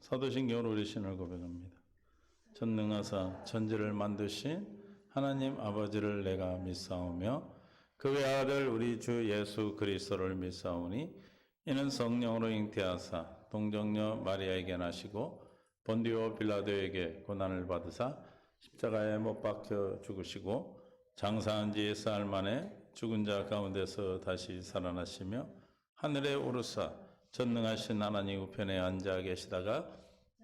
사도신경으로 우리 신을 고백합니다. 전능하사 천지를 만드신 하나님 아버지를 내가 믿사오며 그 외아들 우리 주 예수 그리스도를 믿사오니 이는 성령으로 잉태하사 동정녀 마리아에게 나시고 본디오 빌라도에게 고난을 받으사 십자가에 못 박혀 죽으시고 장사한 지 사흘 만에 죽은 자 가운데서 다시 살아나시며 하늘에 오르사 전능하신 하나님 우편에 앉아 계시다가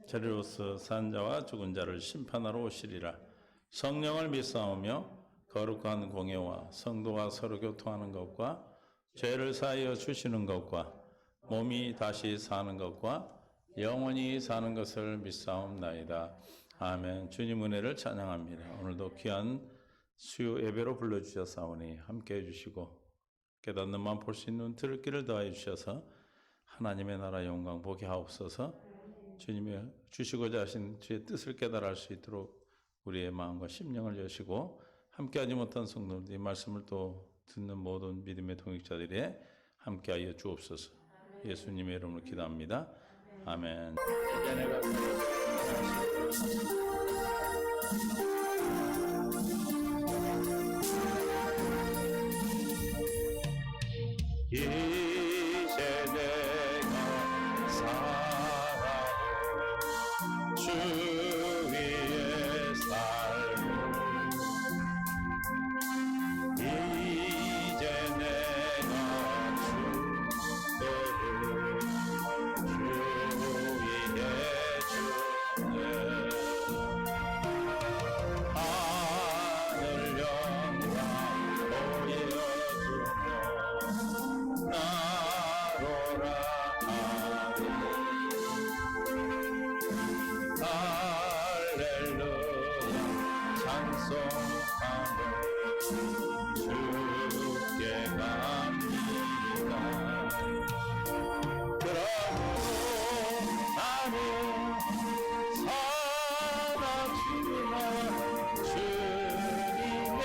저리로서 산 자와 죽은 자를 심판하러 오시리라. 성령을 믿사오며 거룩한 공예와 성도가 서로 교통하는 것과 죄를 사하여 주시는 것과 몸이 다시 사는 것과 영원히 사는 것을 믿사옵나이다. 아멘. 주님 은혜를 찬양합니다. 오늘도 귀한 수요 예배로 불러주셨사오니 함께해 주시고 깨닫는 마음 볼 수 있는 들을 길을 더하여 주셔서 하나님의 나라 영광 보게 하옵소서. 주님의 주시고자 하신 주의 뜻을 깨달을 수 있도록 우리의 마음과 심령을 여시고 함께하지 못한 성도들 이 말씀을 또 듣는 모든 믿음의 동역자들이 함께하여 주옵소서. 예수님의 이름으로 기도합니다. 아멘. 이제 내가 살아도 주 위에 살고 이제 내가 주도를 주 위에 주네 하늘 영광 보여주며 나로라 하리 할렐루야 찬송하며 주께 갑니다. 그러므로 나는 살아주리라 주님의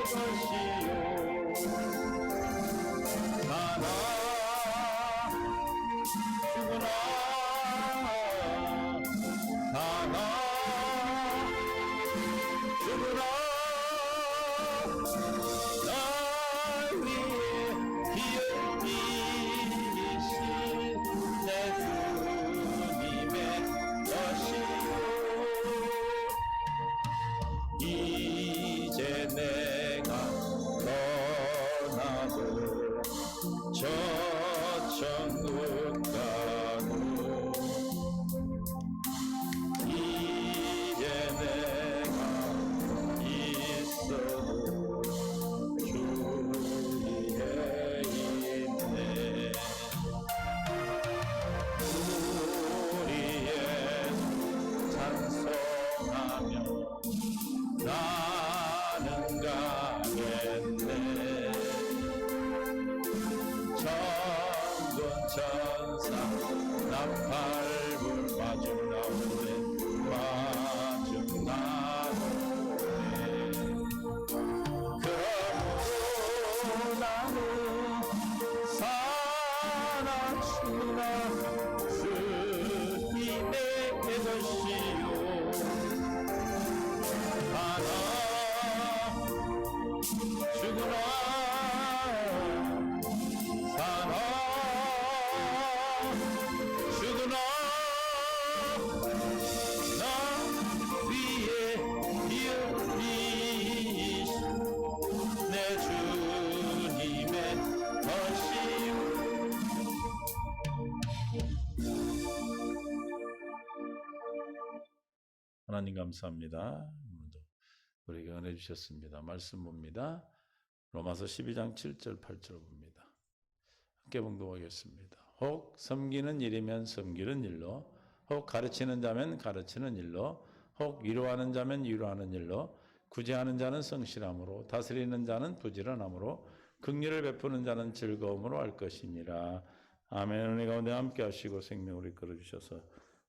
것이요 사나 죽으나 사나 죽으나 날 위해 피를 흘리신 내 주님의 것이요 이제 내가 떠나도 저 천국 가고 이제 내가 있어도 주 위에 있네 우리의 찬송하며 나는 가겠네 천군 천사 나팔불 마중 나오네 마중 나오네 그러므로 나는 살아주나 주님의 것이요 하나 죽으나 사나 죽으나 나 위에 피어리신 내 주님의 것이요 하나님 감사합니다. 오늘도 우리에게 은혜 주셨습니다. 말씀 봅니다. 로마서 12장 7절 8절 봅니다. 함께 봉독하겠습니다. 혹 섬기는 일이면 섬기는 일로 혹 가르치는 자면 가르치는 일로 혹 위로하는 자면 위로하는 일로 구제하는 자는 성실함으로 다스리는 자는 부지런함으로 긍휼을 베푸는 자는 즐거움으로 할 것이니라. 아멘. 은혜 가운데 함께 하시고 생명을 이끌어 주셔서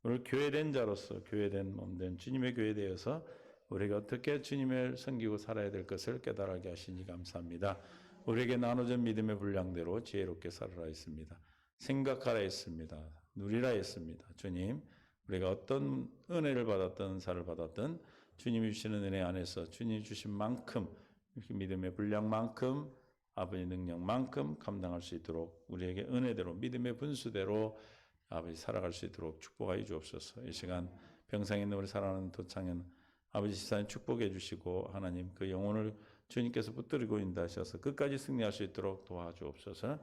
오늘 교회된 자로서 교회된 몸된 주님의 교회에 대해서 우리가 어떻게 주님을 섬기고 살아야 될 것을 깨달게 하시니 감사합니다. 우리에게 나눠진 믿음의 분량대로 지혜롭게 살아라 했습니다. 생각하라 했습니다. 누리라 했습니다. 주님, 우리가 어떤 은혜를 받았든 은사를 받았든 주님이 주시는 은혜 안에서 주님이 주신 만큼 믿음의 분량만큼 아버지 능력만큼 감당할 수 있도록 우리에게 은혜대로 믿음의 분수대로 아버지 살아갈 수 있도록 축복하여 주옵소서. 이 시간 병상에 있는 우리 사랑하는 도창현 아버지 집사님 축복해 주시고 하나님 그 영혼을 주님께서 붙들고 인도하셔서 끝까지 승리할 수 있도록 도와주옵소서.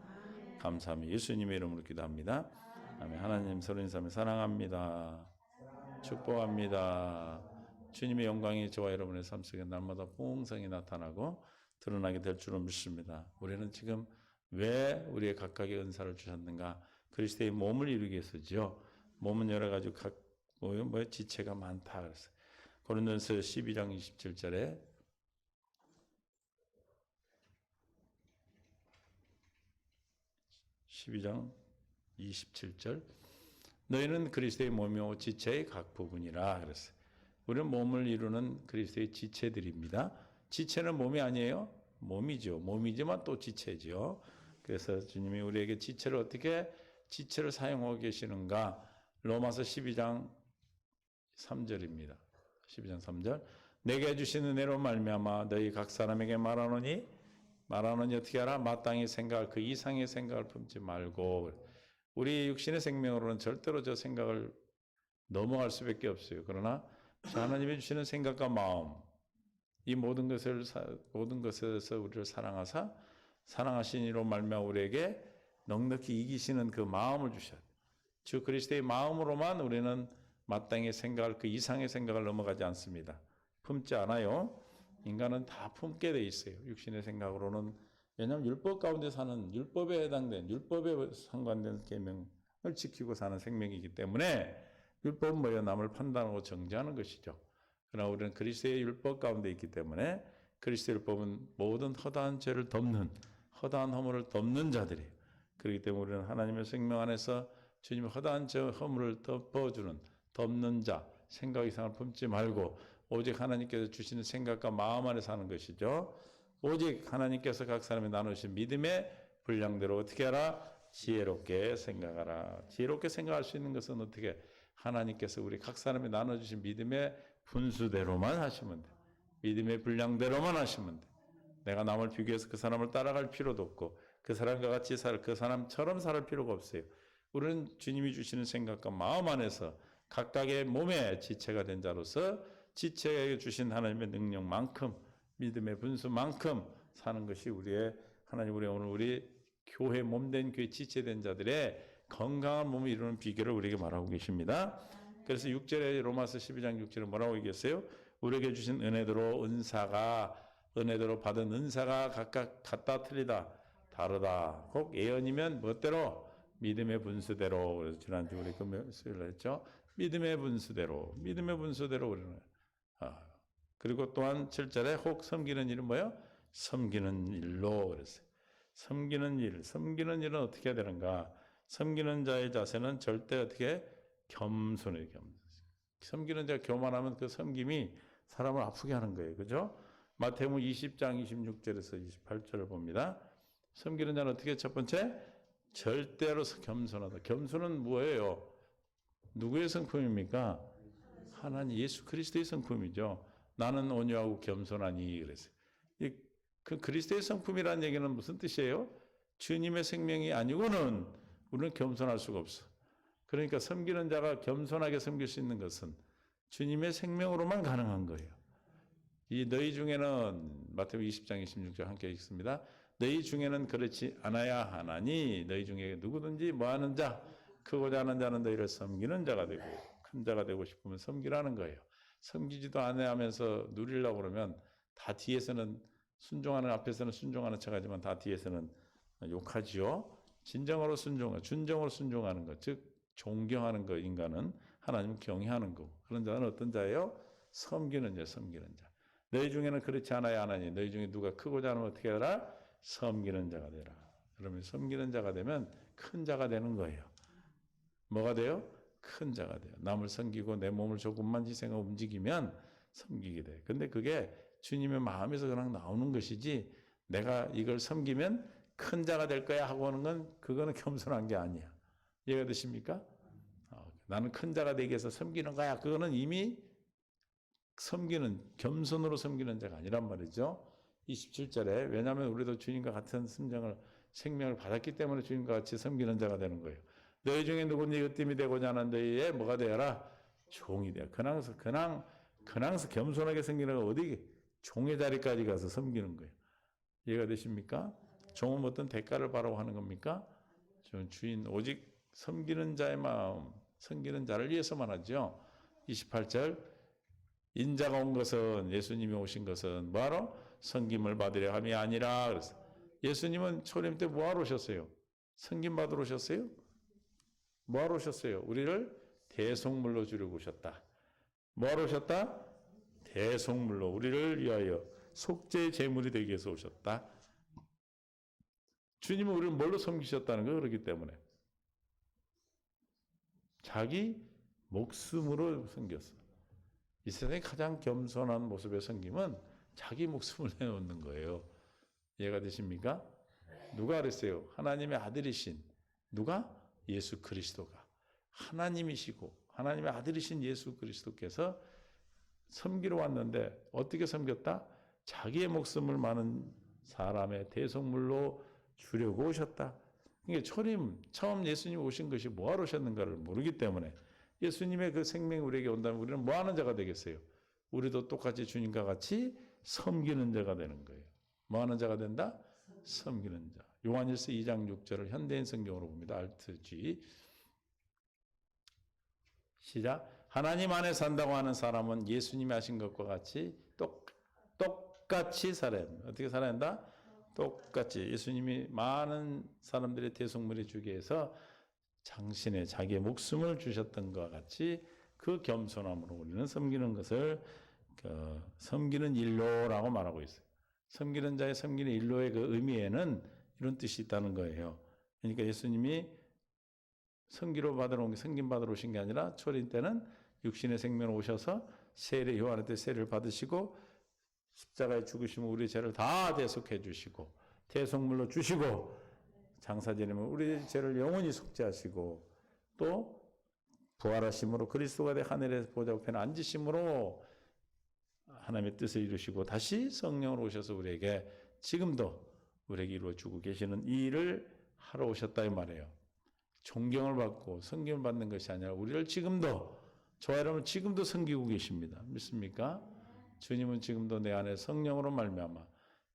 감사합니다. 예수님의 이름으로 기도합니다. 아멘. 하나님 서로 인사하며 사랑합니다. 축복합니다. 주님의 영광이 저와 여러분의 삶 속에 날마다 풍성히 나타나고 드러나게 될 줄을 믿습니다. 우리는 지금 왜 우리의 각각의 은사를 주셨는가? 그리스도의 몸을 이루기 위해서죠. 몸은 여러 가지 지체가 많다 그랬어요. 고린도전서 12장 27절에 12장 27절 너희는 그리스도의 몸이요 지체의 각 부분이라 그랬어요. 우리는 몸을 이루는 그리스도의 지체들입니다. 지체는 몸이 아니에요. 몸이죠. 몸이지만 또 지체죠. 그래서 주님이 우리에게 지체를 어떻게 지체를 사용하고 계시는가? 로마서 12장 3절입니다. 12장 3절 내게 주신 은혜로 말미암아 너희 각 사람에게 말하노니 어떻게 하라? 마땅히 생각할 그 이상의 생각을 품지 말고 우리 육신의 생명으로는 절대로 저 생각을 넘어갈 수밖에 없어요. 그러나 하나님이 주시는 생각과 마음 이 모든 것에서 우리를 사랑하신 이로 말미암아 우리에게 넉넉히 이기시는 그 마음을 주셔야 돼요. 주 그리스도의 마음으로만 우리는 마땅히 생각할 그 이상의 생각을 넘어가지 않습니다. 품지 않아요. 인간은 다 품게 돼 있어요. 육신의 생각으로는. 왜냐하면 율법 가운데 사는 율법에 해당된 율법에 상관된 계명을 지키고 사는 생명이기 때문에 율법은 뭐예요? 남을 판단하고 정죄하는 것이죠. 그러나 우리는 그리스도의 율법 가운데 있기 때문에 그리스도의 율법은 모든 허다한 죄를 덮는 허다한 허물을 덮는 자들이에요. 그렇기 때문에 우리는 하나님의 생명 안에서 주님의 허다한 죄 허물을 덮어주는 덮는 자 생각 이상을 품지 말고 오직 하나님께서 주시는 생각과 마음 안에 사는 것이죠. 오직 하나님께서 각 사람이 나누신 믿음의 분량대로 어떻게 하라? 지혜롭게 생각하라. 지혜롭게 생각할 수 있는 것은 어떻게? 하나님께서 우리 각 사람이 나눠주신 믿음의 분수대로만 하시면 돼. 믿음의 분량대로만 하시면 돼. 내가 남을 비교해서 그 사람을 따라갈 필요도 없고 그 사람과 같이 그 사람처럼 살 필요가 없어요. 우리는 주님이 주시는 생각과 마음 안에서 각각의 몸의 지체가 된 자로서 지체에 주신 하나님의 능력만큼 믿음의 분수만큼 사는 것이 우리의 하나님 우리 교회 몸된 교회 지체된 자들의 건강한 몸을 이루는 비결을 우리에게 말하고 계십니다. 그래서 6절에 로마서 12장 6절에 뭐라고 얘기했어요? 우리에게 주신 은혜대로 받은 은사가 각각 같다 틀리다 다르다. 꼭 예언이면 멋대로 믿음의 분수대로. 그래서 지난주 우리 금요일에 했죠. 믿음의 분수대로 우리는 그리고 또한 7절에 혹 섬기는 일은 뭐예요? 섬기는 일로 그랬어요. 섬기는 일은 어떻게 해야 되는가? 섬기는 자의 자세는 절대 어떻게 겸손해요. 섬기는 자가 교만하면 그 섬김이 사람을 아프게 하는 거예요. 그죠? 마태복음 20장 26절에서 28절을 봅니다. 섬기는 자는 어떻게? 첫 번째, 절대로 겸손하다. 겸손은 뭐예요? 누구의 성품입니까? 하나님 예수 그리스도의 성품이죠. 나는 온유하고 겸손하니 그랬어요. 그 그리스도의 성품이라는 얘기는 무슨 뜻이에요? 주님의 생명이 아니고는 우리는 겸손할 수가 없어. 그러니까 섬기는 자가 겸손하게 섬길 수 있는 것은 주님의 생명으로만 가능한 거예요. 이 너희 중에는 마태복음 20장 26절 함께 읽습니다. 너희 중에는 그렇지 않아야 하나니 너희 중에 누구든지 뭐하는 자 크고자 하는 자는 너희를 섬기는 자가 되고 큰 자가 되고 싶으면 섬기라는 거예요. 섬기지도 않아 하면서 누리려고 그러면 다 뒤에서는 순종하는 앞에서는 순종하는 척하지만 다 뒤에서는 욕하지요. 진정으로 준정으로 순종하는 것, 즉 존경하는 것, 인간은 하나님을 경외하는 거. 그런 자는 어떤 자예요? 섬기는 자. 너희 중에는 그렇지 않아야 하나니 너희 중에 누가 크고자 하면 어떻게 하라? 섬기는 자가 되라. 그러면 섬기는 자가 되면 큰 자가 되는 거예요. 뭐가 돼요? 큰 자가 돼요. 남을 섬기고 내 몸을 조금만 희생하고 움직이면 섬기게 돼요. 근데 그게 주님의 마음에서 그냥 나오는 것이지 내가 이걸 섬기면 큰 자가 될 거야 하고 하는 건 그거는 겸손한 게 아니야. 이해가 되십니까? 나는 큰 자가 되기 위해서 섬기는 거야. 그거는 이미 섬기는, 겸손으로 섬기는 자가 아니란 말이죠. 27절에 왜냐하면 우리도 주님과 같은 생명을 받았기 때문에 주님과 같이 섬기는 자가 되는 거예요. 너희 중에 누군지 으뜸이 되고자 하는 너희의 뭐가 되어라? 종이 되어. 근황서 겸손하게 섬기는 거 어디 종의 자리까지 가서 섬기는 거예요. 이해가 되십니까? 종은 어떤 대가를 바라고 하는 겁니까? 주인 오직 섬기는 자의 마음, 섬기는 자를 위해서만 하죠. 28절 인자가 온 것은, 예수님이 오신 것은 뭐하러? 섬김을 받으려 함이 아니라. 그래서 예수님은 초림 때 뭐하러 오셨어요? 섬김 받으러 오셨어요? 뭐하러 오셨어요? 우리를 대속물로 주려고 오셨다. 뭐하러 오셨다? 대속물로 우리를 위하여 속죄의 제물이 되기 위해서 오셨다. 주님은 우리를 뭘로 섬기셨다는 거예요? 그렇기 때문에 자기 목숨으로 섬겼어. 이 세상에 가장 겸손한 모습의 섬김은 자기 목숨을 내놓는 거예요. 이해가 되십니까? 누가 그랬어요? 하나님의 아들이신 누가? 예수 그리스도가 하나님이시고 하나님의 아들이신 예수 그리스도께서 섬기러 왔는데 어떻게 섬겼다? 자기의 목숨을 많은 사람의 대속물로 주려고 오셨다. 그러니까 처음 예수님 오신 것이 뭐하러 오셨는가를 모르기 때문에 예수님의 그 생명이 우리에게 온다면 우리는 뭐하는 자가 되겠어요? 우리도 똑같이 주님과 같이 섬기는 자가 되는 거예요. 뭐하는 자가 된다? 섬기는 자. 요한일서 2장 6절을 현대인 성경으로 봅니다. 알트G. 시작. 하나님 안에 산다고 하는 사람은 예수님이 하신 것과 같이 똑같이 살아야 합니다. 어떻게 살아야 한다? 똑같이. 예수님이 많은 사람들의 대속물이 주기 위해서 자기의 목숨을 주셨던 것과 같이 그 겸손함으로 우리는 섬기는 것을 섬기는 일로라고 말하고 있어요. 섬기는 자의 섬기는 일로의 그 의미에는 이런 뜻이 있다는 거예요. 그러니까 예수님이 섬김 받으러 오신 게 아니라 초림 때는 육신의 생명으로 오셔서 요한의 때 세례를 받으시고 십자가에 죽으시면 우리 죄를 다 대속해 주시고 대속물로 주시고 장사 지내면 우리 죄를 영원히 속죄하시고 또 부활하심으로 그리스도가 돼 하늘의 보좌 우편에 앉으심으로 하나님의 뜻을 이루시고 다시 성령으로 오셔서 우리에게 지금도 우리에게 이루어주고 계시는 이 일을 하러 오셨다 이 말이에요. 존경을 받고 섬김을 받는 것이 아니라 우리를 지금도, 저와 여러분 지금도 섬기고 계십니다. 믿습니까? 주님은 지금도 내 안에 성령으로 말미암아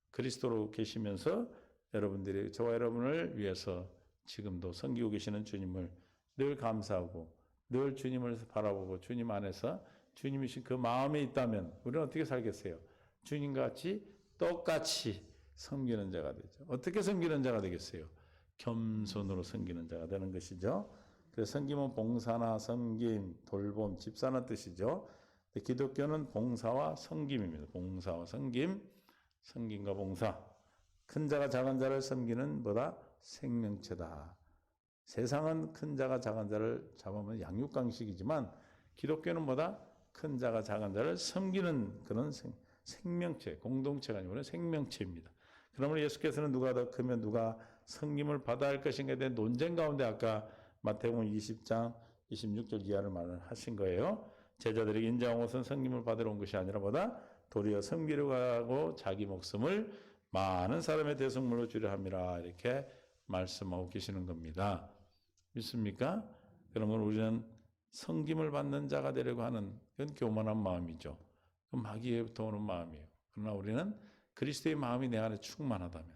그리스도로 계시면서 여러분들이, 저와 여러분을 위해서 지금도 섬기고 계시는 주님을 늘 감사하고 늘 주님을 바라보고 주님 안에서 주님이신 그 마음에 있다면 우리는 어떻게 살겠어요? 주님과 같이 똑같이 섬기는 자가 되죠. 어떻게 섬기는 자가 되겠어요? 겸손으로 섬기는 자가 되는 것이죠. 그래서 섬김은 봉사나 섬김, 돌봄, 집사는 뜻이죠. 기독교는 봉사와 섬김입니다. 봉사와 섬김, 섬김과 봉사. 큰 자가 작은 자를 섬기는 뭐다? 생명체다. 세상은 큰 자가 작은 자를 잡으면 양육강식이지만 기독교는 뭐다? 큰 자가 작은 자를 섬기는 그런 생명체, 공동체가 아니고 생명체입니다. 그러므로 예수께서는 누가 더 크면 누가 섬김을 받아야 할 것인가에 대한 논쟁 가운데 아까 마태복음 20장 26절 이하를 말하신 거예요. 제자들에게 인자한 것은 섬김을 받으러 온 것이 아니라 보다 도리어 섬기려고 하고 자기 목숨을 많은 사람의 대속물로 주려 함이라 이렇게 말씀하고 계시는 겁니다. 믿습니까? 그러면 우리는 섬김을 받는 자가 되려고 하는 그건 교만한 마음이죠. 그 마귀에부터 오는 마음이에요. 그러나 우리는 그리스도의 마음이 내 안에 충만하다면,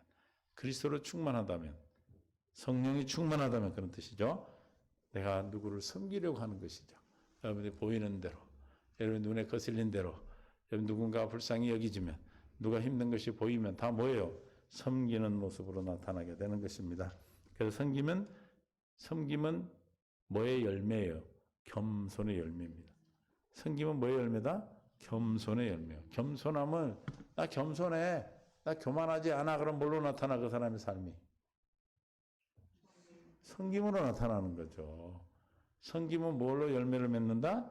그리스도로 충만하다면, 성령이 충만하다면 그런 뜻이죠. 내가 누구를 섬기려고 하는 것이죠. 여러분이 보이는 대로, 여러분 눈에 거슬린 대로, 여러분 누군가 불쌍히 여기지면, 누가 힘든 것이 보이면 다 뭐예요? 섬기는 모습으로 나타나게 되는 것입니다. 그래서 섬김은 뭐의 열매예요? 겸손의 열매입니다. 섬김은 뭐의 열매다? 겸손의 열매예요. 겸손함은 나 겸손해, 나 교만하지 않아. 그럼 뭘로 나타나 그 사람의 삶이? 섬김으로 나타나는 거죠. 섬김은 뭘로 열매를 맺는다?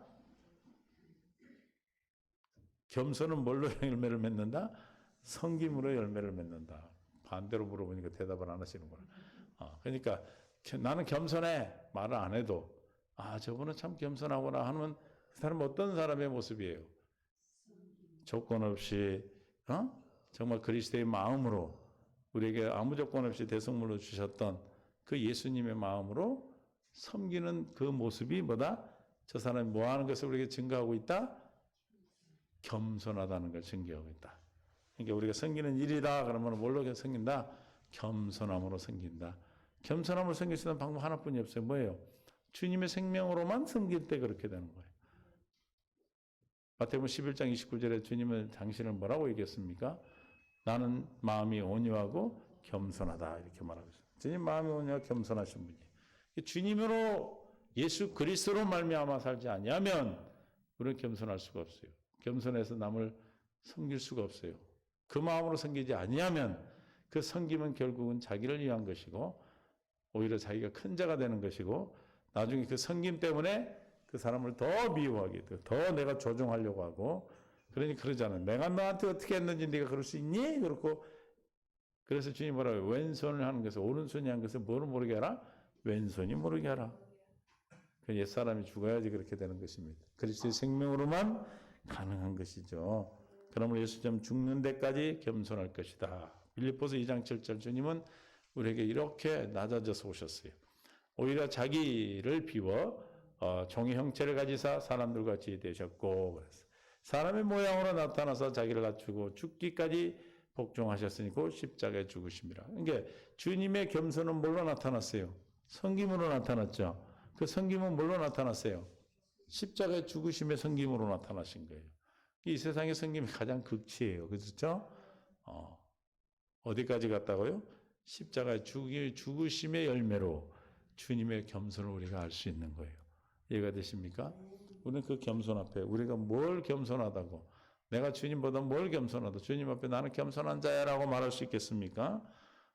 겸손은 뭘로 열매를 맺는다? 섬김으로 열매를 맺는다. 반대로 물어보니까 대답을 안 하시는구나. 그러니까 나는 겸손해 말을 안 해도 아, 저분은 참 겸손하구나 하면 그 사람은 어떤 사람의 모습이에요? 조건 없이 정말 그리스도의 마음으로 우리에게 아무 조건 없이 대성물로 주셨던 그 예수님의 마음으로 섬기는 그 모습이 뭐다? 저 사람이 뭐하는 것을 우리에게 증거하고 있다? 겸손하다는 걸 증거하고 있다. 그러니까 우리가 섬기는 일이다 그러면 뭘로 섬긴다? 겸손함으로 섬긴다. 겸손함으로 섬길 수 있는 방법 하나뿐이 없어요. 뭐예요? 주님의 생명으로만 섬길 때 그렇게 되는 거예요. 마태복음 11장 29절에 주님은 당신을 뭐라고 얘기했습니까? 나는 마음이 온유하고 겸손하다 이렇게 말하고 있어요. 주님 마음이 온유하고 겸손하신 분이에요. 주님으로 예수 그리스도로 말미암아 살지 아니하면 우리는 겸손할 수가 없어요. 겸손해서 남을 섬길 수가 없어요. 그 마음으로 섬기지 아니하면 그 섬김은 결국은 자기를 위한 것이고 오히려 자기가 큰 자가 되는 것이고 나중에 그 섬김 때문에 그 사람을 더 미워하게 돼. 더 내가 조종하려고 하고 그러니 그러잖아요. 내가 너한테 어떻게 했는지 네가 그럴 수 있니? 그렇고 그래서 주님 뭐라고요? 왼손을 하는 것을 오른손이 하는 것을 뭐를 모르게 하라? 왼손이 모르게 하라. 그 옛사람이 죽어야지 그렇게 되는 것입니다. 그리스도의 생명으로만 가능한 것이죠. 그러므로 예수님 죽는 데까지 겸손할 것이다. 빌립보서 2장 7절 주님은 우리에게 이렇게 낮아져서 오셨어요. 오히려 자기를 비워 종의 형체를 가지사 사람들과 같이 되셨고 그래서 사람의 모양으로 나타나서 자기를 갖추고 죽기까지 복종하셨으니까 십자가에 죽으심이라. 그러니까 주님의 겸손은 뭘로 나타났어요? 섬김으로 나타났죠. 그 섬김은 뭘로 나타났어요? 십자가의 죽으심의 섬김으로 나타나신 거예요. 이 세상의 섬김이 가장 극치예요. 그렇죠? 어디까지 갔다고요? 십자가의 죽으심의 열매로 주님의 겸손을 우리가 알 수 있는 거예요. 이해가 되십니까? 우리는 그 겸손 앞에 우리가 뭘 겸손하다고 내가 주님보다 뭘 겸손하다 주님 앞에 나는 겸손한 자야라고 말할 수 있겠습니까?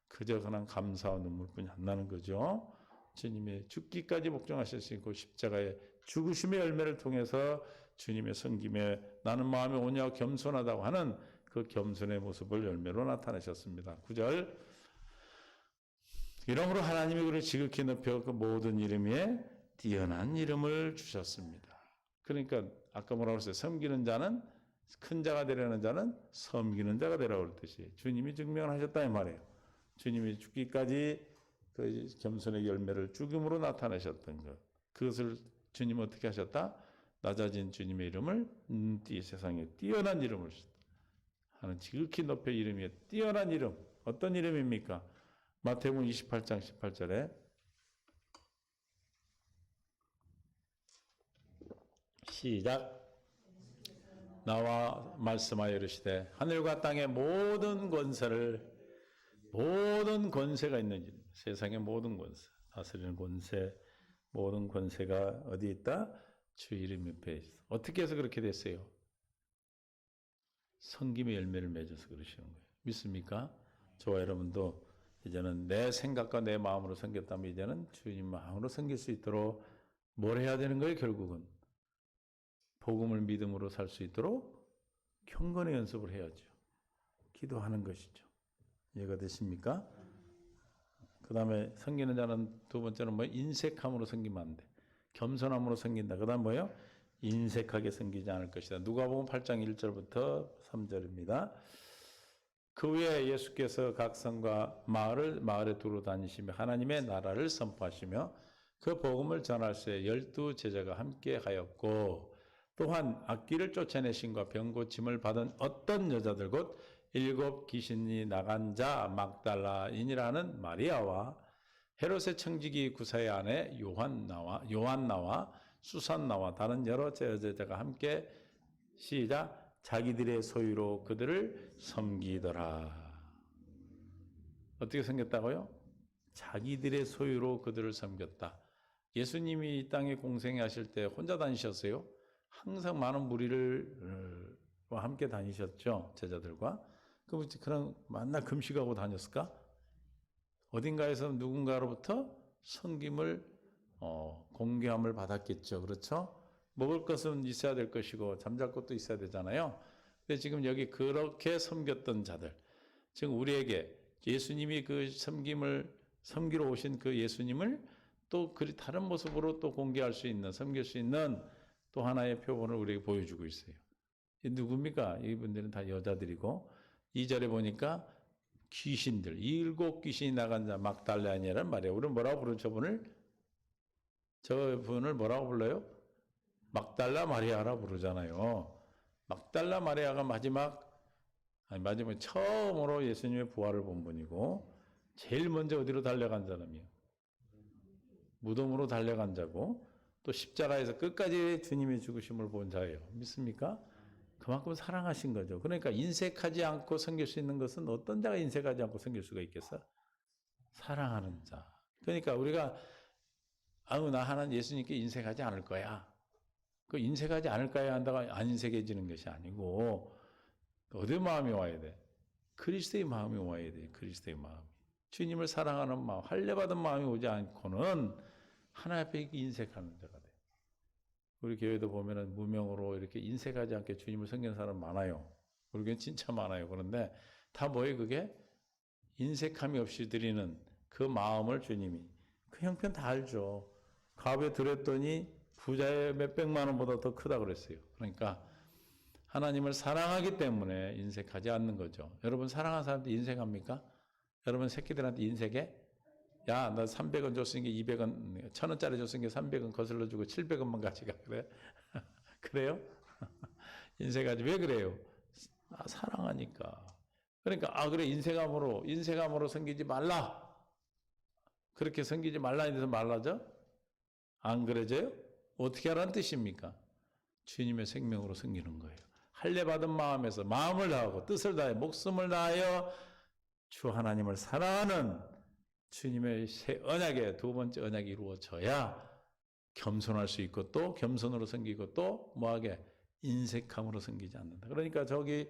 그저 그냥 감사와 눈물뿐이 안 나는 거죠. 주님의 죽기까지 복종하셨으니까 십자가의 죽으심의 열매를 통해서 주님의 섬김에 나는 마음이 온유하고 겸손하다고 하는 그 겸손의 모습을 열매로 나타내셨습니다. 9절 이러므로 하나님이 그를 지극히 높여 그 모든 이름 위에 뛰어난 이름을 주셨습니다. 그러니까 아까 뭐라고 했어요? 섬기는 자는 큰 자가 되려는 자는 섬기는 자가 되라고 그랬듯이 주님이 증명을 하셨다 이 말이에요. 주님이 죽기까지 그 겸손의 열매를 죽음으로 나타내셨던 것. 그것을 주님은 어떻게 하셨다? 낮아진 주님의 이름을 세상에 뛰어난 이름을 하는 지극히 높여 이름이 뛰어난 이름. 어떤 이름입니까? 마태복음 28장 18절에 시작. 나와 말씀하여 이르시되 하늘과 땅의 모든 권세가 있는 이름. 세상의 모든 권세, 다스리는 권세, 모든 권세가 어디 있다? 주 이름 옆에 있어. 어떻게 해서 그렇게 됐어요? 섬김의 열매를 맺어서 그러시는 거예요. 믿습니까? 저와 여러분도 이제는 내 생각과 내 마음으로 섬겼다면 이제는 주님 마음으로 섬길 수 있도록 뭘 해야 되는 거예요? 결국은 복음을 믿음으로 살 수 있도록 경건의 연습을 해야죠. 기도하는 것이죠. 이해가 되십니까? 그 다음에 섬기는 자는 두 번째는 뭐예요? 인색함으로 섬기면 안 돼. 겸손함으로 섬긴다. 그 다음 뭐예요? 인색하게 섬기지 않을 것이다. 누가복음 8장 1절부터 3절입니다. 그 후에 예수께서 각 성과 마을에 두루 다니시며 하나님의 나라를 선포하시며 그 복음을 전할새 12 제자가 함께 하였고 또한 악귀를 쫓아내심과 병 고침을 받은 어떤 여자들 곧 7 귀신이 나간 자 막달라인이라는 마리아와 헤롯의 청지기 구사의 아내 요한나와 수산나와 다른 여러 제자가 함께 시작 자기들의 소유로 그들을 섬기더라. 어떻게 섬겼다고요? 자기들의 소유로 그들을 섬겼다. 예수님이 이 땅에 공생하실 때 혼자 다니셨어요? 항상 많은 무리를 함께 다니셨죠. 제자들과. 그럼 만나 금식하고 다녔을까? 어딘가에서 누군가로부터 섬김을 공개함을 받았겠죠. 그렇죠? 먹을 것은 있어야 될 것이고 잠잘 곳도 있어야 되잖아요. 근데 지금 여기 그렇게 섬겼던 자들, 지금 우리에게 예수님이 그 섬기러 오신 그 예수님을 또 다른 모습으로 또 공개할 수 있는, 섬길 수 있는 또 하나의 표본을 우리에게 보여주고 있어요. 이 누굽니까? 이분들은 다 여자들이고 2절에 보니까 귀신들, 7 귀신이 나간 자 막달라니라는 말이에요. 우리는 뭐라고 부르죠? 저분을 뭐라고 불러요? 막달라 마리아라 부르잖아요. 막달라 마리아가 마지막에 처음으로 예수님의 부활을 본 분이고 제일 먼저 어디로 달려간 사람이에요? 무덤으로 달려간 자고 또 십자가에서 끝까지 주님의 죽으심을 본 자예요. 믿습니까? 그만큼 사랑하신 거죠. 그러니까 인색하지 않고 섬길 수 있는 것은 어떤 자가 인색하지 않고 섬길 수가 있겠어? 사랑하는 자. 그러니까 우리가 나 하나님 예수님께 인색하지 않을 거야. 그 인색하지 않을 거야 한다가 안 인색해지는 것이 아니고 어디 마음이 와야 돼? 그리스도의 마음이 와야 돼. 그리스도의 마음. 주님을 사랑하는 마음, 할례받은 마음이 오지 않고는 하나님 앞에 인색하는 자가 돼. 우리 교회도 보면은 무명으로 이렇게 인색하지 않게 주님을 섬기는 사람 많아요. 우리 교회는 진짜 많아요. 그런데 다 뭐예요? 그게 인색함이 없이 드리는 그 마음을 주님이 그 형편 다 알죠. 갑에 드렸더니 부자의 몇백만 원보다 더 크다 그랬어요. 그러니까 하나님을 사랑하기 때문에 인색하지 않는 거죠. 여러분 사랑하는 사람들 인색합니까? 여러분 새끼들한테 인색해? 야, 나 300원 줬으니까 200원, 1,000원짜리 줬으니까 300원 거슬러 주고 700원만 가져가. 그래? 그래요? 인색하지. 왜 그래요? 사랑하니까. 그러니까, 그래, 인색함으로 섬기지 말라. 그렇게 섬기지 말라 해서 말라져? 안 그래져요? 어떻게 하라는 뜻입니까? 주님의 생명으로 섬기는 거예요. 할례 받은 마음에서 마음을 다하고 뜻을 다해 목숨을 다하여 주 하나님을 사랑하는 주님의 새 언약의 두 번째 언약이 이루어져야 겸손할 수 있고 또 겸손으로 섬기고 또 뭐하게 인색함으로 섬기지 않는다. 그러니까 저기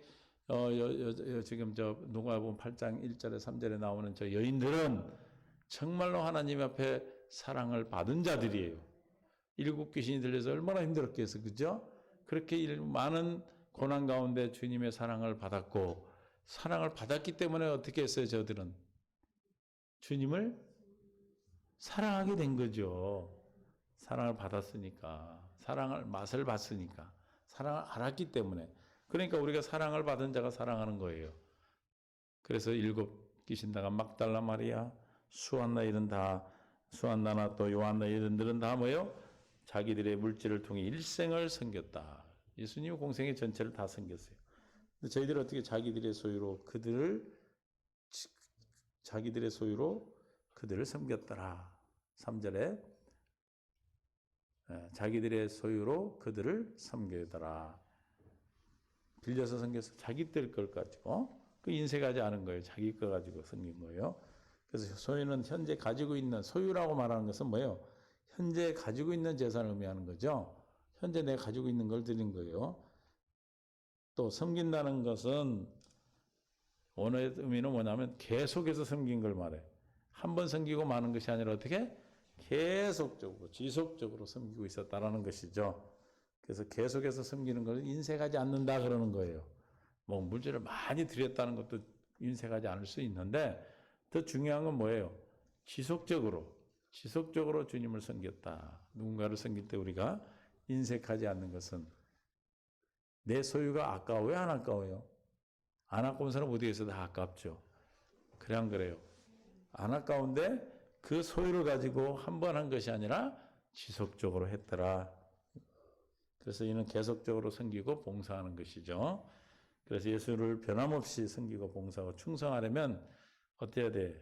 지금 저 누가복음 8장 1절에 3절에 나오는 저 여인들은 정말로 하나님 앞에 사랑을 받은 자들이에요. 7 귀신이 들려서 얼마나 힘들었겠어, 그죠? 그렇게 많은 고난 가운데 주님의 사랑을 받았고 사랑을 받았기 때문에 어떻게 했어요, 저들은? 주님을 사랑하게 된 거죠. 사랑을 받았으니까, 사랑을 맛을 봤으니까, 사랑을 알았기 때문에. 그러니까 우리가 사랑을 받은 자가 사랑하는 거예요. 그래서 7 귀신 나간 막달라 마리아, 수안나나 또 요한나 이런들은 다 뭐예요? 자기들의 물질을 통해 일생을 섬겼다. 예수님 공생의 전체를 다 섬겼어요. 근데 저희들은 어떻게 자기들의 소유로 그들을 섬겼더라. 3절에 자기들의 소유로 그들을 섬기더라. 빌려서 섬겨서 자기들 걸 가지고 그 인색하지 않은 거예요. 자기 거 가지고 섬긴 거예요. 그래서 소유는 현재 가지고 있는 소유라고 말하는 것은 뭐예요? 현재 가지고 있는 재산을 의미하는 거죠. 현재 내가 가지고 있는 걸 드린 거예요. 또 섬긴다는 것은 원어의 의미는 뭐냐면 계속해서 섬긴 걸 말해. 한 번 섬기고 마는 것이 아니라 어떻게? 계속적으로 지속적으로 섬기고 있었다라는 것이죠. 그래서 계속해서 섬기는 걸 인색하지 않는다 그러는 거예요. 뭐 물질을 많이 드렸다는 것도 인색하지 않을 수 있는데 더 중요한 건 뭐예요? 지속적으로 주님을 섬겼다. 누군가를 섬길 때 우리가 인색하지 않는 것은 내 소유가 아까워요? 안 아까워요? 안 아까운 사람 어디에서 다 아깝죠. 그래 안 그래요? 안 아까운데 그 소유를 가지고 한 번 한 것이 아니라 지속적으로 했더라. 그래서 이는 계속적으로 섬기고 봉사하는 것이죠. 그래서 예수를 변함없이 섬기고 봉사하고 충성하려면 어때야 돼?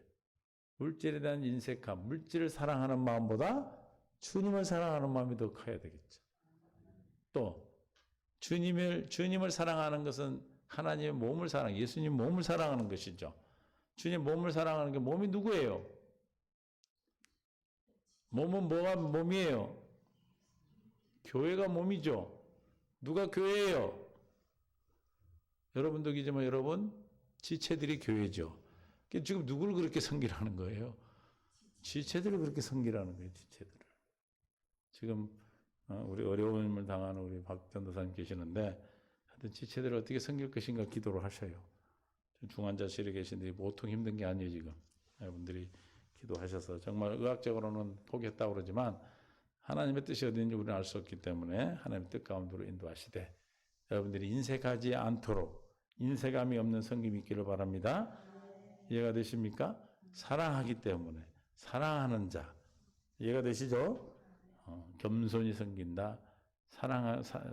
물질에 대한 인색함, 물질을 사랑하는 마음보다 주님을 사랑하는 마음이 더 커야 되겠죠. 또 주님을 사랑하는 것은 하나님의 몸을 예수님 몸을 사랑하는 것이죠. 주님 몸을 사랑하는 게 몸이 누구예요? 몸은 뭐가 몸이에요? 교회가 몸이죠. 누가 교회예요? 여러분도 계지만 여러분 지체들이 교회죠. 지금 누구를 그렇게 섬기라는 거예요? 지체들을 그렇게 섬기라는 거예요. 지체들을. 지금 우리 어려움을 당하는 우리 박 전도사님 계시는데 하여튼 지체들을 어떻게 섬길 것인가 기도를 하셔요. 중환자실에 계신데 보통 힘든 게 아니에요. 지금 여러분들이 기도하셔서 정말 의학적으로는 포기했다고 그러지만 하나님의 뜻이 어딘지 우리는 알 수 없기 때문에 하나님의 뜻 가운데로 인도하시되 여러분들이 인색하지 않도록 인색함이 없는 섬김이 있기를 바랍니다. 이해가 되십니까? 사랑하기 때문에 사랑하는 자 이해가 되시죠? 겸손히 섬긴다.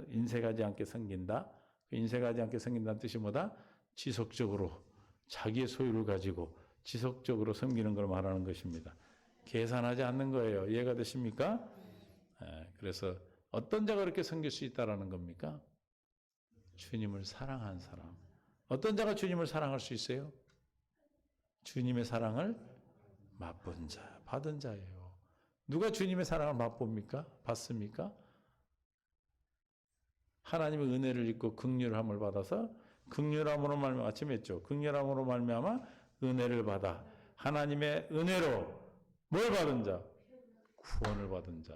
인색하지 않게 섬긴다. 인색하지 않게 섬긴다는 뜻이 뭐다? 지속적으로 자기의 소유를 가지고 지속적으로 섬기는 걸 말하는 것입니다. 계산하지 않는 거예요. 이해가 되십니까? 그래서 어떤 자가 그렇게 섬길 수 있다라는 겁니까? 주님을 사랑한 사람. 어떤 자가 주님을 사랑할 수 있어요? 주님의 사랑을 맛본 자, 받은 자예요. 누가 주님의 사랑을 맛봅니까? 받습니까? 하나님의 은혜를 입고 긍휼함을 받아서 긍휼함으로 말미암아 아침에 했죠. 긍휼함으로 말미암아 은혜를 받아 하나님의 은혜로 뭘 받은 자? 구원을 받은 자.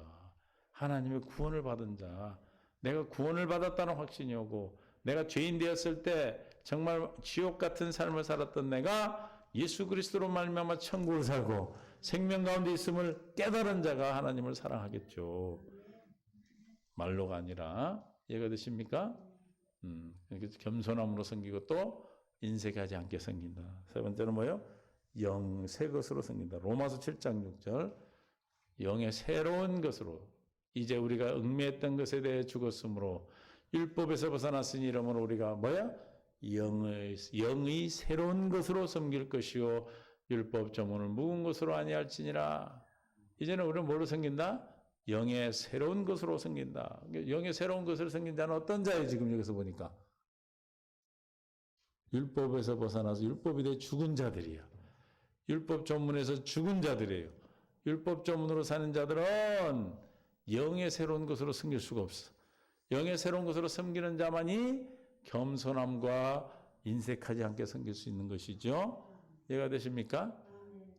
하나님의 구원을 받은 자. 내가 구원을 받았다는 확신이 오고 내가 죄인 되었을 때 정말 지옥 같은 삶을 살았던 내가 예수 그리스도로 말미암아 천국을 살고 생명 가운데 있음을 깨달은 자가 하나님을 사랑하겠죠. 말로가 아니라 이해가 되십니까? 겸손함으로 섬기고 또 인색하지 않게 섬긴다. 세 번째는 뭐예요? 영새 것으로 섬긴다. 로마서 7장 6절 영의 새로운 것으로 이제 우리가 얽매였던 것에 대해 죽었으므로 율법에서 벗어났으니 이러므로 우리가 뭐야? 영의 새로운 것으로 섬길 것이요 율법 조문을 묵은 것으로 아니할지니라. 이제는 우리는 뭐로 섬긴다? 영의 새로운 것으로 섬긴다. 영의 새로운 것을 섬긴 자는 어떤 자예요? 지금 여기서 보니까 율법에서 벗어나서 율법에 대해 죽은 자들이야. 율법 조문에서 죽은 자들이에요. 율법 조문으로 사는 자들은 영의 새로운 것으로 섬길 수가 없어. 영의 새로운 것으로 섬기는 자만이 겸손함과 인색하지 않게 섬길 수 있는 것이죠. 이해가 되십니까?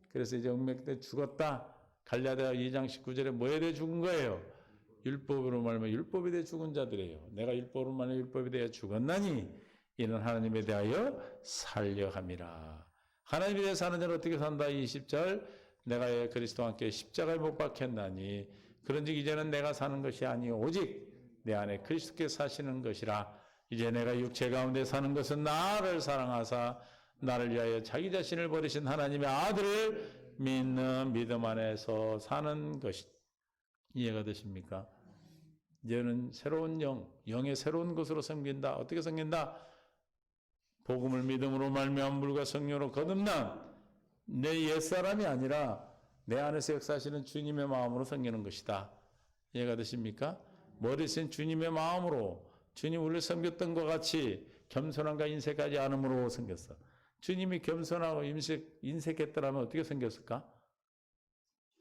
그래서 이제 얽매일 때 죽었다. 갈라디아 2장 19절에 뭐에 대해 죽은 거예요? 율법으로 말하면 율법에 대해 죽은 자들이에요. 내가 율법으로 말하면 율법에 대해 죽었나니 이는 하나님에 대하여 살려 함이라. 하나님에 대해 사는 자는 어떻게 산다? 20절 내가 그리스도와 함께 십자가에 못 박혔나니 그런즉 이제는 내가 사는 것이 아니요 오직 내 안에 그리스도께 사시는 것이라. 이제 내가 육체 가운데 사는 것은 나를 사랑하사 나를 위하여 자기 자신을 버리신 하나님의 아들을 믿는 믿음 안에서 사는 것이. 이해가 되십니까? 이제는 새로운 영의 새로운 것으로 섬긴다. 어떻게 섬긴다? 복음을 믿음으로 말미암아 물과 성령으로 거듭난 내 옛사람이 아니라 내 안에서 역사하시는 주님의 마음으로 섬기는 것이다. 이해가 되십니까? 머리신 주님의 마음으로 주님 우리를 섬겼던 것 같이 겸손함과 인색하지 않음으로 섬겼어. 주님이 겸손하고 인색했더라면 어떻게 섬겼을까?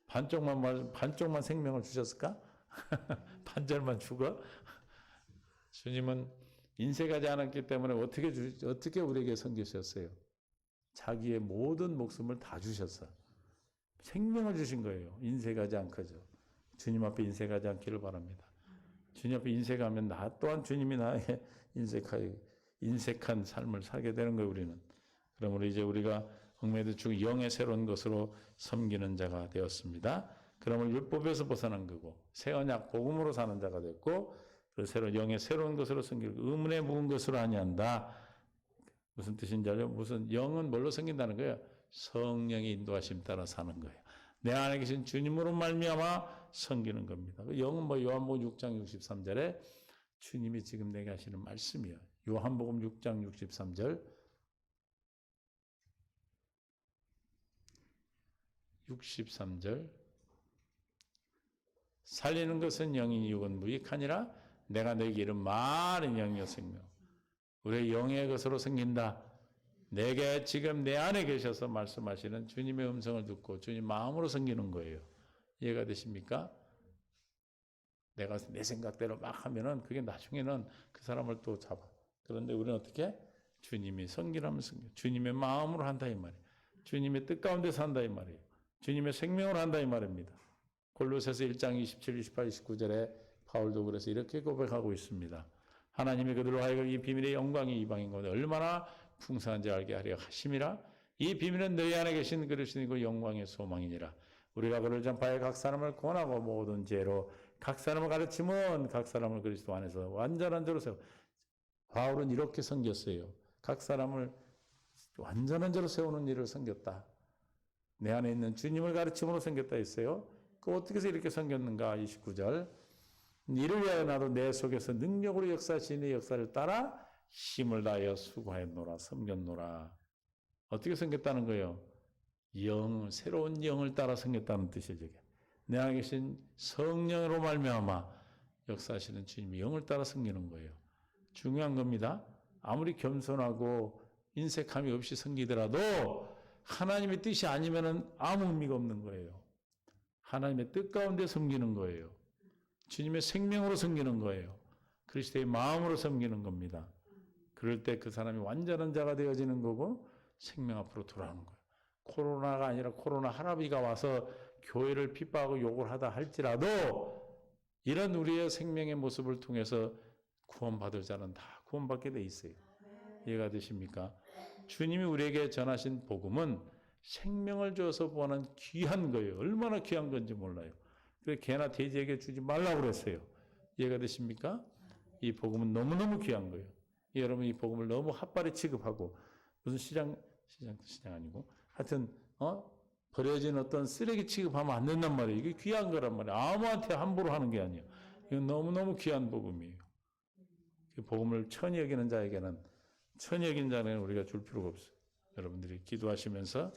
반쪽만 생명을 주셨을까? 반절만 죽어? 주님은 인색하지 않았기 때문에 어떻게 우리에게 섬기셨어요? 자기의 모든 목숨을 다 주셨어. 생명을 주신 거예요. 인색하지 않고죠. 주님 앞에 인색하지 않기를 바랍니다. 주님 앞에 인색하면 나 또한 주님이 나에게 인색한 삶을 살게 되는 거예요. 우리는. 그러므로 이제 우리가 얽매여 죽은 영의 새로운 것으로 섬기는 자가 되었습니다. 그러면 율법에서 벗어난 거고 새 언약 복음으로 사는 자가 됐고 새로운 영의 새로운 것으로 섬기고 의문에 묵은 것으로 아니한다. 무슨 뜻인지 알죠? 무슨 영은 뭘로 섬긴다는 거예요? 성령의 인도하심 따라 사는 거예요. 내 안에 계신 주님으로 말미암아 섬기는 겁니다. 영은 뭐 요한복음 6장 63절에 주님이 지금 내게 하시는 말씀이에요. 요한복음 6장 63절 63절 살리는 것은 영이니 육은 무익하니라 내가 너에게 이른 말은 영이요 생명. 우리의 영의 것으로 섬긴다. 내게 지금 내 안에 계셔서 말씀하시는 주님의 음성을 듣고 주님 마음으로 섬기는 거예요. 이해가 되십니까? 내가 내 생각대로 막 하면은 그게 나중에는 그 사람을 또 잡아. 그런데 우리는 어떻게? 주님이 섬기라면 섬겨. 주님의 마음으로 한다 이 말이에요. 주님의 뜻 가운데 산다 이 말이에요. 주님의 생명을 한다 이 말입니다. 골로새서 1장 27, 28, 29절에 바울도 그래서 이렇게 고백하고 있습니다. 하나님이 그들로 하여금 이 비밀의 영광이 이방인 가운데 얼마나 풍성한지 알게 하려 하심이라. 이 비밀은 너희 안에 계신 그리스도이고 영광의 소망이니라. 우리가 그를 전파해 각 사람을 권하고 모든 죄로 각 사람을 가르치면 각 사람을 그리스도 안에서 완전한 자로 세워. 바울은 이렇게 섬겼어요. 각 사람을 완전한 자로 세우는 일을 섬겼다. 내 안에 있는 주님을 가르침으로 섬겼다 했어요. 그 어떻게 해서 이렇게 섬겼는가? 29절. 이를 위하여 나도 내 속에서 능력으로 역사하시는 이 역사를 따라 힘을 다하여 수고했노라, 섬겼노라. 어떻게 섬겼다는 거예요? 새로운 영을 따라 섬겼다는 뜻이죠. 내 안에 계신 성령으로 말미암아 역사하시는 주님의 영을 따라 섬기는 거예요. 중요한 겁니다. 아무리 겸손하고 인색함이 없이 섬기더라도 하나님의 뜻이 아니면 아무 의미가 없는 거예요. 하나님의 뜻 가운데 섬기는 거예요. 주님의 생명으로 섬기는 거예요. 그리스도의 마음으로 섬기는 겁니다. 그럴 때 그 사람이 완전한 자가 되어지는 거고 생명 앞으로 돌아오는 거예요. 코로나가 아니라 코로나 할아버지가 와서 교회를 핍박하고 욕을 하다 할지라도 이런 우리의 생명의 모습을 통해서 구원받을 자는 다 구원받게 돼 있어요. 이해가 되십니까? 주님이 우리에게 전하신 복음은 생명을 줘서 보는 귀한 거예요. 얼마나 귀한 건지 몰라요. 그래서 개나 돼지에게 주지 말라고 그랬어요. 이해가 되십니까? 이 복음은 너무너무 귀한 거예요. 여러분 이 복음을 너무 핫바리 취급하고 무슨 시장 아니고 하여튼 버려진 어떤 쓰레기 취급하면 안 된단 말이에요. 이게 귀한 거란 말이에요. 아무한테 함부로 하는 게 아니에요. 이건 너무너무 귀한 복음이에요. 그 복음을 천히 여기는 자에게는 천히 여기는 자는 우리가 줄 필요가 없어요. 여러분들이 기도하시면서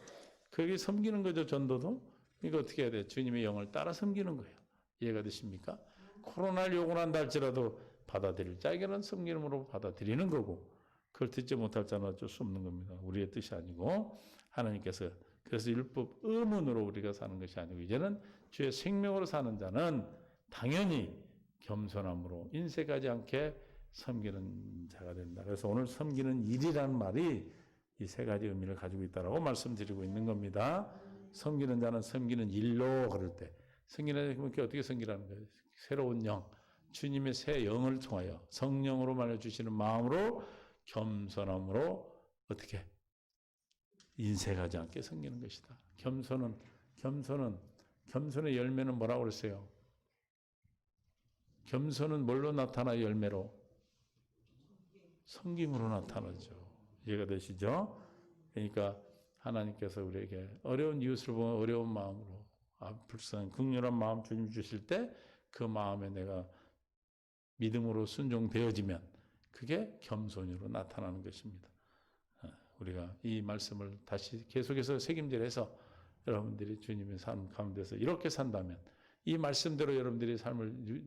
그게 섬기는 거죠. 전도도. 이거 어떻게 해야 돼요? 주님의 영을 따라 섬기는 거예요. 이해가 되십니까? 코로나를 욕을 한다 할지라도 받아들일 자에게는 섬기름으로 받아들이는 거고 그걸 듣지 못할 자는 어쩔 수 없는 겁니다. 우리의 뜻이 아니고 하나님께서 그래서 율법 의문으로 우리가 사는 것이 아니고 이제는 주의 생명으로 사는 자는 당연히 겸손함으로 인색하지 않게 섬기는 자가 된다. 그래서 오늘 섬기는 일이라는 말이 이 세 가지 의미를 가지고 있다라고 말씀드리고 있는 겁니다. 섬기는 자는 섬기는 일로 그럴 때 섬기는 자는 어떻게 섬기라는 거예요? 새로운 영, 주님의 새 영을 통하여 성령으로 말해주시는 마음으로 겸손함으로 어떻게 인색하지 않게 섬기는 것이다. 겸손의 열매는 뭐라고 그랬어요? 겸손은 뭘로 나타나요? 열매로? 섬김으로 나타나죠. 이해가 되시죠? 그러니까 하나님께서 우리에게 어려운 이웃을 보면 어려운 마음으로 불쌍한 극렬한 마음 주님 주실 때 그 마음에 내가 믿음으로 순종되어지면 그게 겸손으로 나타나는 것입니다. 우리가 이 말씀을 다시 계속해서 새김질해서 여러분들이 주님의 삶 가운데서 이렇게 산다면 이 말씀대로 여러분들이 삶을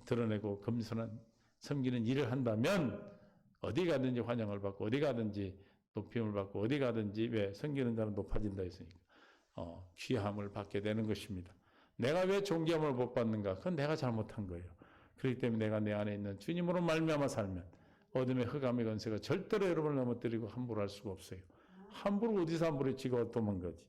드러내고 겸손한 섬기는 일을 한다면 어디 가든지 환영을 받고 어디 가든지 높임을 받고 어디 가든지 왜 섬기는 자는 높아진다 했으니까 귀함을 받게 되는 것입니다. 내가 왜 존귀함을 못 받는가? 그건 내가 잘못한 거예요. 그렇기 때문에 내가 내 안에 있는 주님으로 말미암아 살면 어둠의 흑암의 권세가 절대로 여러분을 넘어뜨리고 함부로 할 수가 없어요. 함부로 어디서 함부로 지가 도망가지.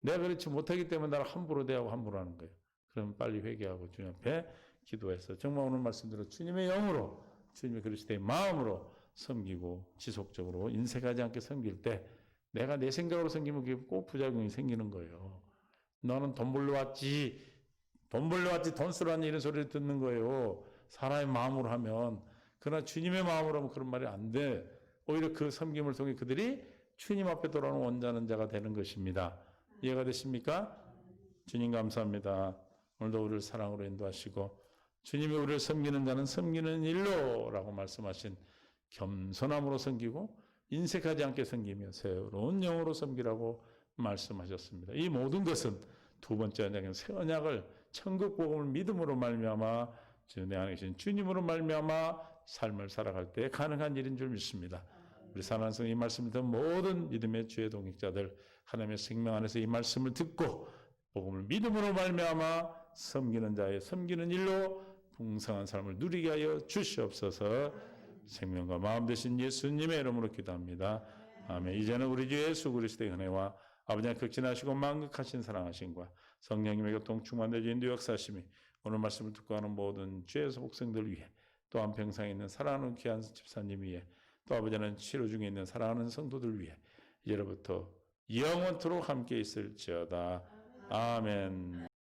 내가 그렇지 못하기 때문에 나를 함부로 대하고 함부로 하는 거예요. 그럼 빨리 회개하고 주님 앞에 기도해서 정말 오늘 말씀대로 주님의 영으로 주님의 그리스도의 마음으로 섬기고 지속적으로 인색하지 않게 섬길 때 내가 내 생각으로 섬기면 그게 꼭 부작용이 생기는 거예요. 너는 돈 벌러 왔지, 돈 쓰러 왔니 이런 소리를 듣는 거예요. 사람의 마음으로 하면. 그러나 주님의 마음으로 하면 그런 말이 안 돼. 오히려 그 섬김을 통해 그들이 주님 앞에 돌아오는 원하는 자가 되는 것입니다. 이해가 되십니까? 주님 감사합니다. 오늘도 우리를 사랑으로 인도하시고 주님이 우리를 섬기는 자는 섬기는 일로 라고 말씀하신 겸손함으로 섬기고 인색하지 않게 섬기며 새로운 영으로 섬기라고 말씀하셨습니다. 이 모든 것은 두 번째 언약인 새 언약을 천국 복음을 믿음으로 말미암아 내 안에 계신 주님으로 말미암아 삶을 살아갈 때 가능한 일인 줄 믿습니다. 우리 사랑하는 성도 이 말씀을 듣는 모든 믿음의 주의 동역자들 하나님의 생명 안에서 이 말씀을 듣고 복음을 믿음으로 말미암아 섬기는 자의 섬기는 일로 풍성한 삶을 누리게 하여 주시옵소서. 생명과 마음 되신 예수님의 이름으로 기도합니다. 아멘. 이제는 우리 주 예수 그리스도의 은혜와 아버지의 극진하시고 만극하신 사랑하심과 성령님의 교통 충만되어 인도 역사하심이 오늘 말씀을 듣고 하는 모든 주의 복성들 위해 또 한평생에 있는 사랑하는 귀한 집사님 위해 또 아버지는 치료 중에 있는 사랑하는 성도들 위해 이제로부터 영원토록 함께 있을지어다. 아멘.